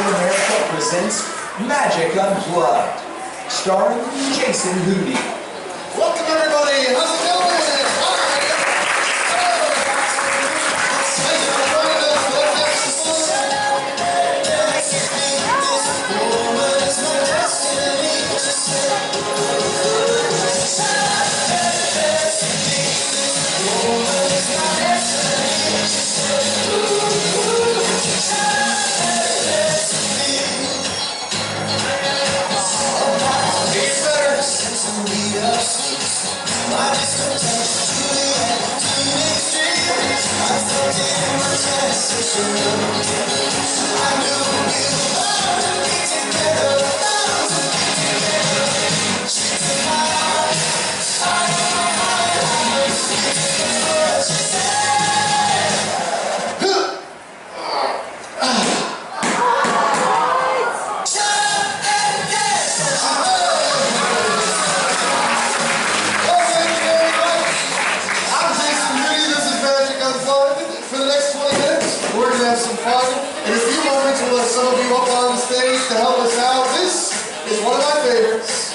America presents Magic Unplugged, starring Jason Hootie. Welcome everybody, how's it going? Some fun. In a few moments, we'll let some of you up on the stage to help us out. This is one of my favorites.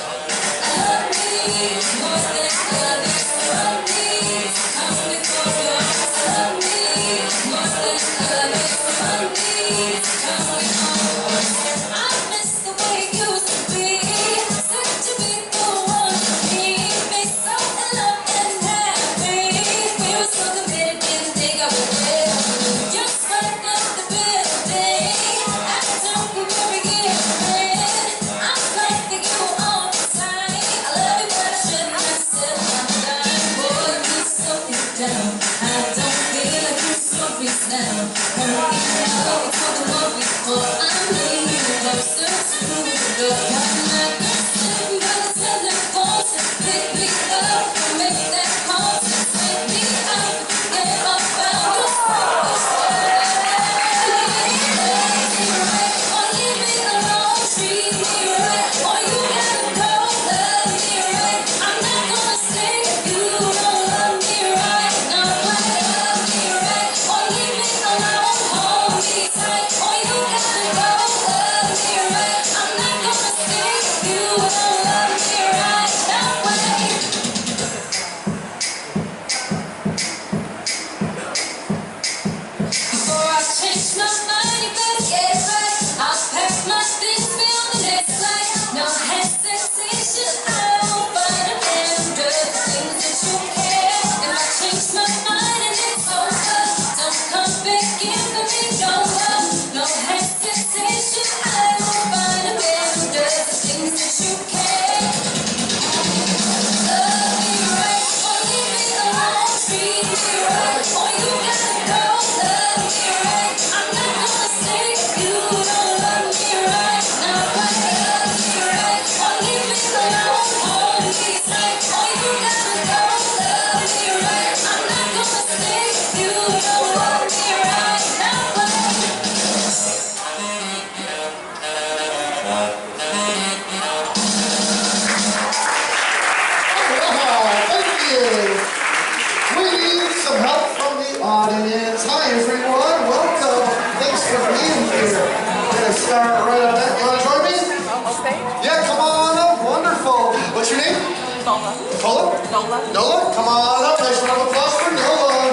Audience. Hi everyone, welcome. Thanks for being here. We're going to start right on that. You want to join me? On stage? Yeah, come on up. Wonderful. What's your name? Nola. Nola? Nola. Nola? Come on up. Nice round of applause for Nola.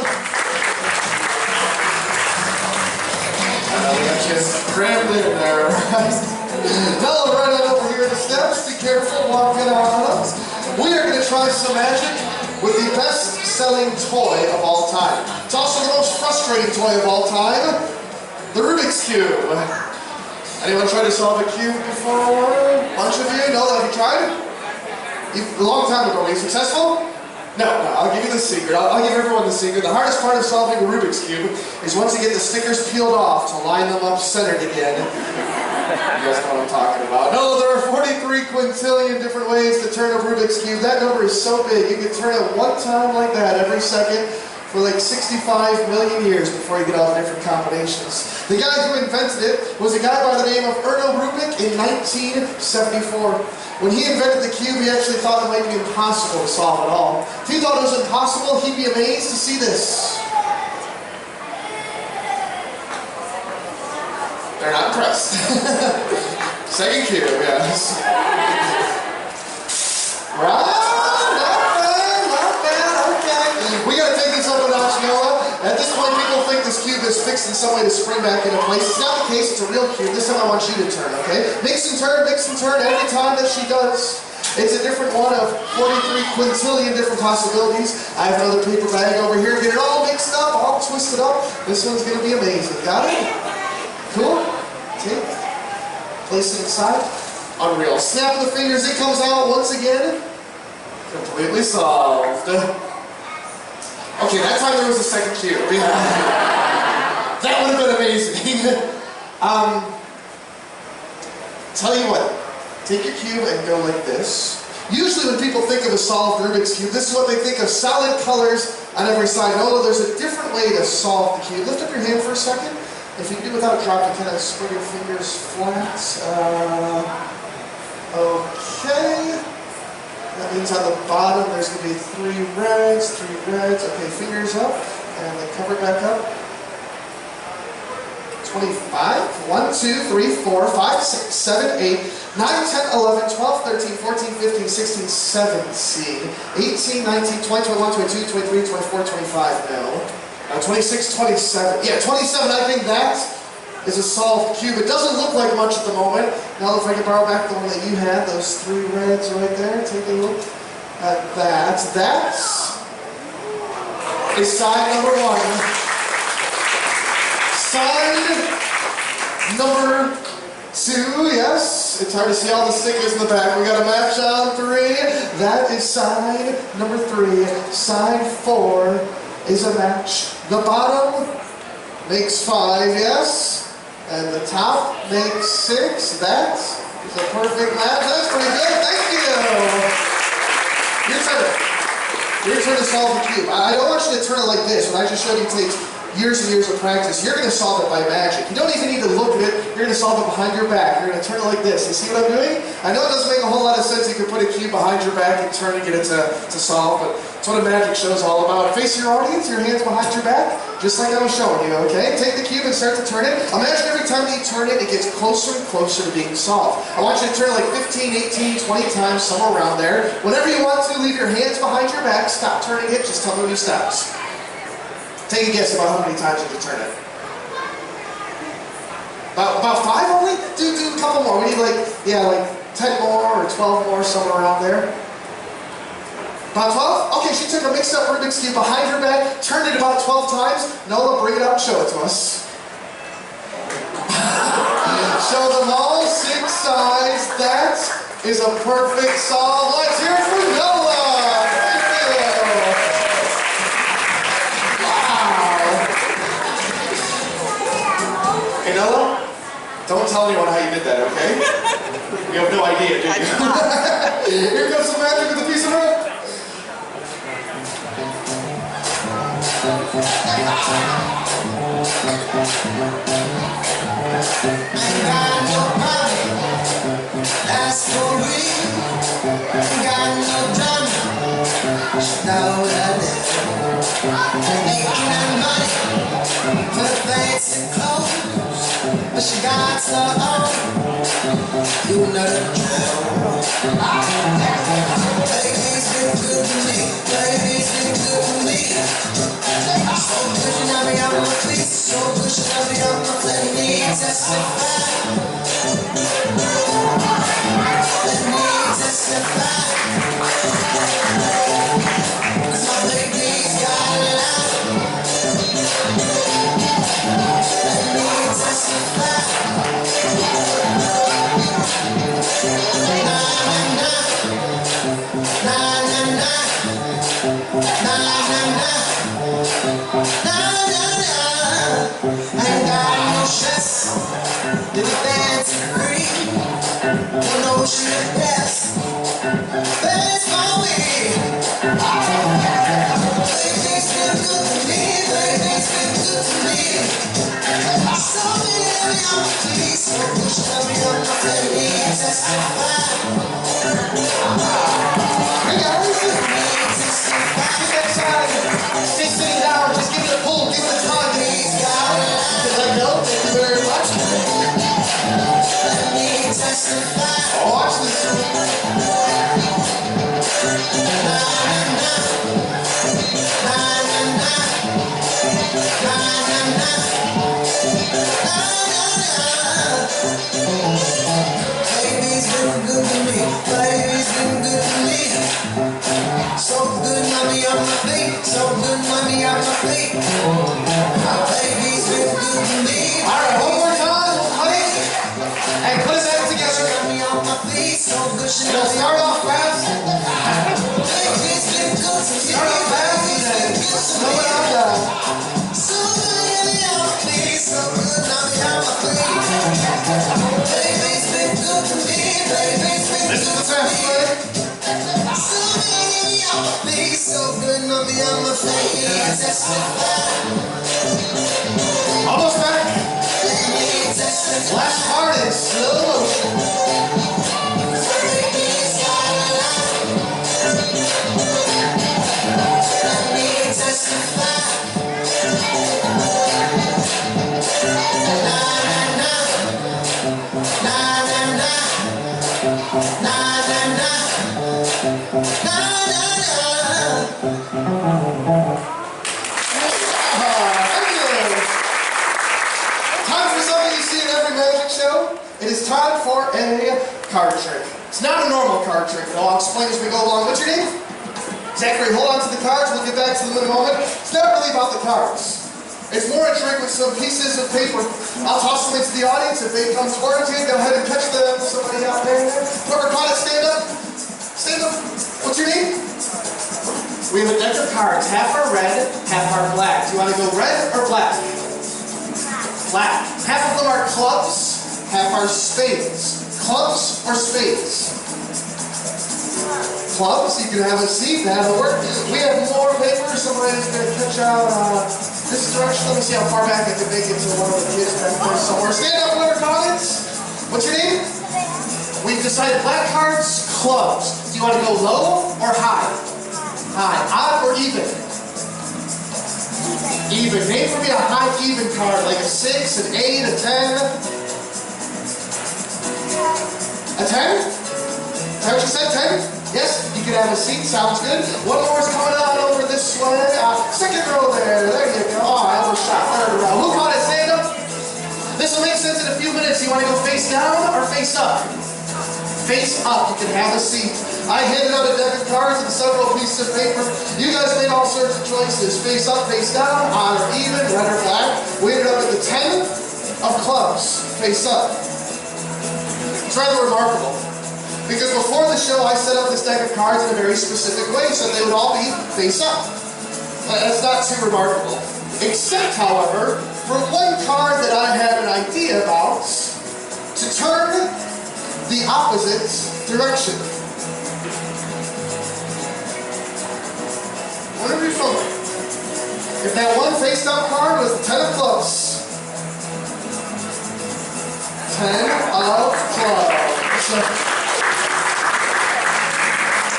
We got you crammed in there. Nola, right on over here the steps. Be careful walking on up. We are going to try some magic with the best-selling toy of all time. It's also the most frustrating toy of all time, the Rubik's Cube. Anyone tried to solve a cube before? A bunch of you? No, have you tried? A long time ago. Were you successful? No, I'll give you the secret. I'll give everyone the secret. The hardest part of solving a Rubik's Cube is once you get the stickers peeled off to line them up centered again. You guys know what I'm talking about. No, there are 43 quintillion different ways to turn a Rubik's Cube. That number is so big, you can turn it one time like that every second for like 65 million years before you get all the different combinations. The guy who invented it was a guy by the name of Erno Rubik in 1974. When he invented the cube, he actually thought it might be impossible to solve it all. If he thought it was impossible, he'd be amazed to see this. They're not impressed. Second cube, yes. Right? Not bad, okay. We gotta take this up a notch, Noah. At this point, people think this cube is fixed in some way to spring back into place. It's not the case, it's a real cube. This time I want you to turn, okay? Mix and turn every time that she does. It's a different one of 43 quintillion different possibilities. I have another paper bag over here. Get it all mixed up, all twisted up. This one's gonna be amazing. Got it? Cool? Take. Place it inside. Unreal. Snap of the fingers, it comes out once again. Completely solved. Okay, that time there was a second cube. That would have been amazing. Tell you what, take your cube and go like this. Usually when people think of a solved Rubik's Cube, this is what they think of: solid colors on every side. No, there's a different way to solve the cube. Lift up your hand for a second. If you can do it without dropping, kind of spread your fingers flat. Okay. That means on the bottom there's going to be 3 reds. Okay, fingers up, and then cover back up. 25. 1, 2, 3, 4, 5, 6, 7, 8, 9, 10, 11, 12, 13, 14, 15, 16, 17, 18, 19, 20, 21, 22, 23, 24, 25 now. 26, 27. Yeah, 27. I think that is a solved cube. It doesn't look like much at the moment. Now if I can borrow back the one that you had, those 3 reds right there, take a look at that. That is side number 1. Side number 2, yes. It's hard to see all the stickers in the back. We got a match on 3. That is side number 3. Side 4 is a match. The bottom makes 5, yes. And the top makes 6. That is a perfect match. That's pretty good. Thank you. Your turn. Your turn to solve the cube. I don't want you to turn it like this. What I just showed you takes years and years of practice. You're going to solve it by magic. You don't even need to look at it. You're going to solve it behind your back. You're going to turn it like this. You see what I'm doing? I know it doesn't make a whole lot of sense. You can put a cube behind your back and turn and get it to solve, but that's what a magic show is all about. Face your audience, your hands behind your back, just like I was showing you, okay? Take the cube and start to turn it. Imagine every time that you turn it, it gets closer and closer to being solved. I want you to turn it like 15, 18, 20 times, somewhere around there. Whenever you want to, leave your hands behind your back, stop turning it, just tell me when you stop. Take a guess about how many times you can turn it. About 5 only? Do a couple more. We need like 10 more or 12 more, somewhere around there. About 12? Okay, she took a mixed up Rubik's Cube behind her back, turned it about 12 times. Nola, bring it out and show it to us. Show them all 6 sides. That is a perfect solve. Let's hear it for Nola. Hey Nola, don't tell anyone how you did that, okay? You have no idea, do you? Here comes some magic with a piece of rope. Got nobody, that's for real. Got no drama, know that making money for fancy clothes, but she got so old. You know the drill. Baby's been good to me. Baby's been good to me. So pushing on me on my feet. So pushing on me on my feet. Let me testify. Let me testify. 'Cause my baby's got a lot. Let me testify. Ain't got no stress, little fancy free. Don't know she the best, but it's my way. Baby's been good to me, baby's been good to me. So many on my feet, so push me on my feet, let me testify. Hey guys, stay sitting down, just give it a pull, give it a tug. Let go, thank you very much. Almost back. Last part in slow motion. It is time for a card trick. It's not a normal card trick, though. I'll explain as we go along. What's your name? Zachary, hold on to the cards. We'll get back to them in a moment. It's not really about the cards. It's more a trick with some pieces of paper. I'll toss them into the audience. If they come towards you, go ahead and catch them. Somebody out there. Whoever caught it, stand up. Stand up. What's your name? We have a deck of cards. Half are red, half are black. Do you want to go red or black? Black. Half of them are clubs. Half are spades. Clubs or spades? Clubs, you can have a seat, that'll work. We have more paper, somebody's going to catch out this direction. Let me see how far back I can make it to one of the kids back there somewhere. Stand up, whoever comments. What's your name? We've decided black cards, clubs. Do you want to go low or high? High. Odd or even? Even. Name for me a high even card, like a 6, an 8, a 10. A 10? Is that what you said, 10? Yes, you can have a seat, sounds good. One more is coming on over this way. Second row there, there you go. Oh, I almost shot third row. Who caught it? Stand up. This will make sense in a few minutes. You want to go face down or face up? Face up, you can have a seat. I handed out a deck of cards and several pieces of paper. You guys made all sorts of choices. Face up, face down, odd or even, red or black. We ended up at the 10 of clubs, face up. It's rather remarkable, because before the show I set up this deck of cards in a very specific way so they would all be face up. That's not too remarkable. Except, however, for one card that I had an idea about to turn the opposite direction. Whatever you're feeling. If that one face up card was the 10 of clubs, 10 of clubs.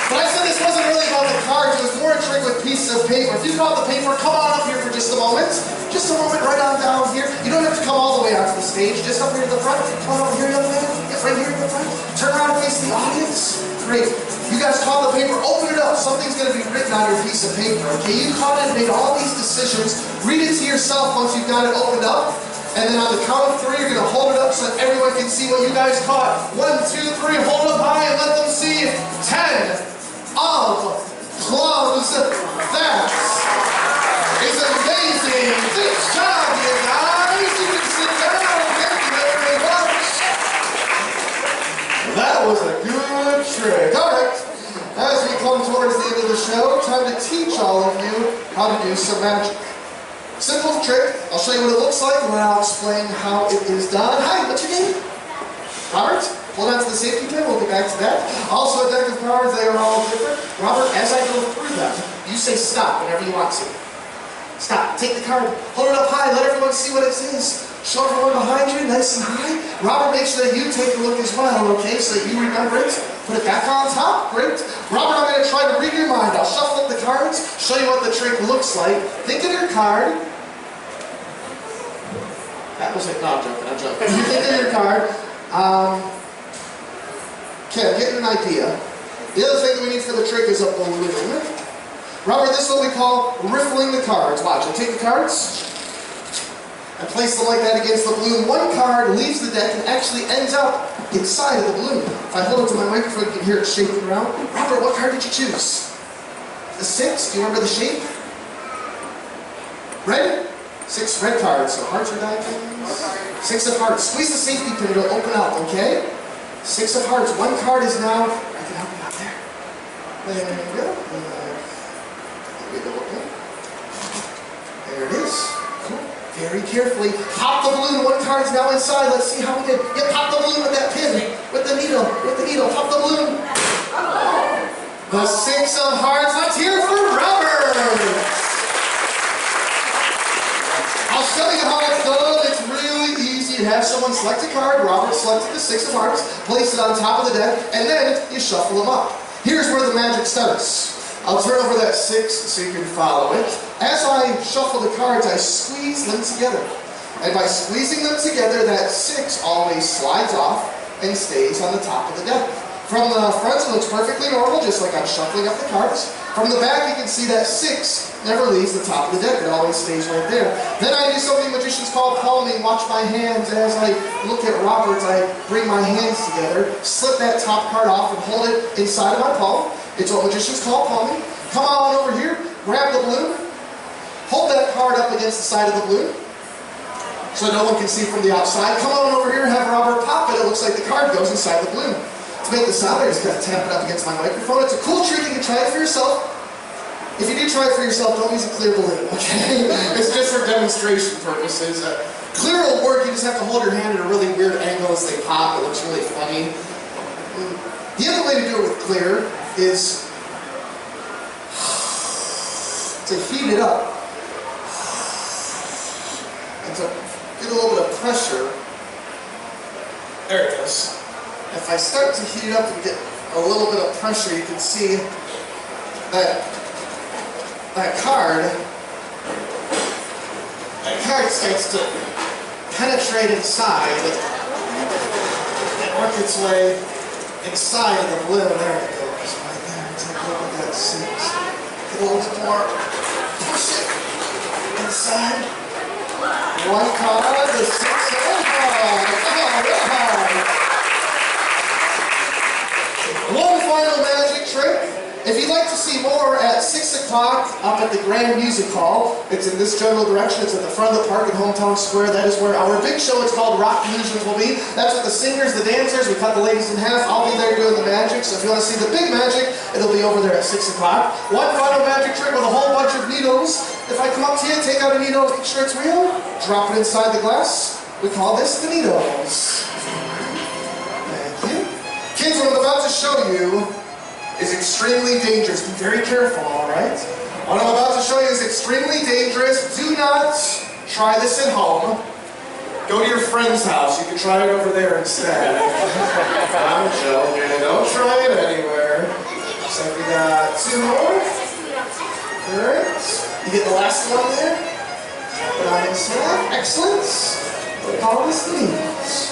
But I said this wasn't really about the cards, it was more a trick with pieces of paper. If you caught the paper, come on up here for just a moment. Just a moment, right on down here. You don't have to come all the way out to the stage, just up here in the front. Come on over here, young man. Get right here in the front. Turn around and face the audience. Great. You guys caught the paper, open it up. Something's going to be written on your piece of paper, okay? You caught it and made all these decisions. Read it to yourself once you've got it opened up. And then on the count of 3, you're going to hold it up so that everyone can see what you guys caught. 1, 2, 3, hold it up high and let them see 10 of clubs. That is amazing. Good job, you guys. You can sit down. Thank you very much. That was a good trick. All right. As we come towards the end of the show, time to teach all of you how to do some magic. Simple trick. I'll show you what it looks like, and then I'll explain how it is done. Hi, what's your name? Robert? Hold on to the safety pin. We'll get back to that. Also, a deck of cards. They are all different. Robert, as I go through them, you say stop whenever you want to. Stop. Take the card. Hold it up high. Let everyone see what it says. Show everyone behind you, nice and high. Robert, make sure that you take a look as well, okay, so that you remember it. Put it back on top. Great. Robert, I'm going to try to read your mind. I'll shuffle up the cards, show you what the trick looks like. Think of your card. That was like, no, I'm joking. You think of your card. Okay, I'm getting an idea. The other thing that we need for the trick is a balloon. Robert, this is what we call riffling the cards. Watch, I take the cards. I place them like that against the balloon. One card leaves the deck and actually ends up inside of the balloon. If I hold it to my microphone, you can hear it shaking around. Robert, what card did you choose? The 6? Do you remember the shape? Red? 6 red cards. So hearts or diamonds? 6 of hearts. Squeeze the safety pin, it'll open up, okay? 6 of hearts. One card is now, I can help you out there. There you go. There it is. Cool. Very carefully. Pop the balloon. One card is now inside. Let's see how we did. Yeah, pop the balloon with that pin. With the needle. With the needle. Pop the balloon. The 6 of hearts. Let's hear it for Red. have someone select a card. Robert selected the 6 of hearts, place it on top of the deck, and then you shuffle them up. Here's where the magic starts. I'll turn over that 6 so you can follow it. As I shuffle the cards, I squeeze them together. And by squeezing them together, that 6 always slides off and stays on the top of the deck. From the front, it looks perfectly normal, just like I'm shuffling up the cards. From the back, you can see that 6 never leaves the top of the deck. It always stays right there. Then I do something magicians call palming. Watch my hands. As I look at Robert, I bring my hands together, slip that top card off, and hold it inside of my palm. It's what magicians call palming. Come on over here, grab the balloon, hold that card up against the side of the balloon so no one can see from the outside. Come on over here, have Robert pop it. It looks like the card goes inside the balloon. To make the sound, I just gotta tap it up against my microphone. It's a cool trick. You can try it for yourself. If you do try it for yourself, don't use a clear balloon, okay? It's just for demonstration purposes. Clear will work. You just have to hold your hand at a really weird angle as they pop. It looks really funny. The other way to do it with clear is to heat it up and to get a little bit of pressure. There it is. If I start to heat it up and get a little bit of pressure, you can see that card starts to penetrate inside and work its way inside of the balloon. There it goes, right there. Take a look at that 6. Get a little bit more. Push it inside. One card, the 6 of hearts. One final magic trick. If you'd like to see more at 6 o'clock up at the Grand Music Hall, it's in this general direction. It's at the front of the park in Hometown Square. That is where our big show, it's called Rock Illusions, will be. That's with the singers, the dancers. We cut the ladies in half. I'll be there doing the magic. So if you want to see the big magic, it'll be over there at 6 o'clock. One final magic trick with a whole bunch of needles. If I come up to you, take out a needle, make sure it's real, drop it inside the glass. We call this the needles. Thank you. Kids, what I'm about to show you is extremely dangerous. Be very careful, all right? What I'm about to show you is extremely dangerous. Do not try this at home. Go to your friend's house. You can try it over there instead. I'm joking. Don't try it anywhere. Looks like we got 2 more. Alright. You get the last one there. Put it on inside. Excellent. We call this the needles.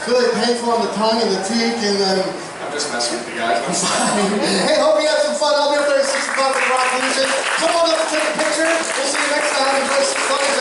Really painful on the tongue and the teeth, and then just messing with you guys. I'm fine. Hey, hope you had some fun. I'll be up there at 6 o'clock with Rock Music. Come on up and take a picture. We'll see you next time. Enjoy some fun.